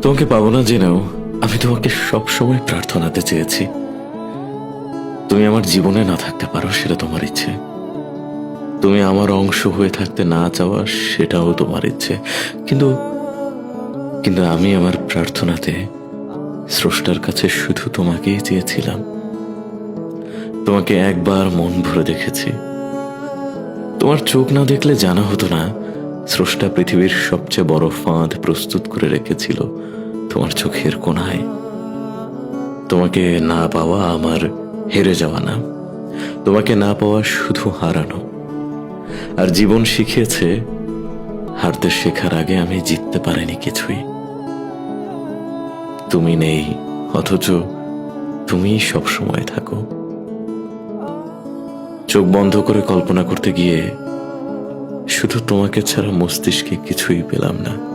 তোমাকে পাবো না জেনেও আমি তোমাকে সব সময় প্রার্থনাতে চেয়েছি। তুমি আমার জীবনে না থাকতে পারো, সেটা তোমার ইচ্ছে। তুমি আমার অংশ হয়ে থাকতে না চাওয়া, সেটাও তোমার ইচ্ছে। কিন্তু কিন্তু আমি আমার প্রার্থনাতে স্রষ্টার কাছে শুধু তোমাকেই চেয়েছিলাম। তোমাকে একবার মন ভরে দেখেছি। তোমার চোখ না দেখলে জানা হতো না স্রষ্টা পৃথিবীর সবচেয়ে বড় ফাঁদ প্রস্তুত করে রেখেছিল তোমার চোখের কোণায়। তোমাকে না পাওয়া আমার হেরে যাওয়া না, তোমাকে না পাওয়া শুধু হারানো। আর জীবন শিখিয়েছে, হারতে শেখার আগে আমি জিততে পারিনি কিছুই। তুমি নেই, অথচ তুমিই সব সময় থাকো। চোখ বন্ধ করে কল্পনা করতে গিয়ে শুধু তোমাকে ছাড়া মস্তিষ্কে কিছুই পেলাম না।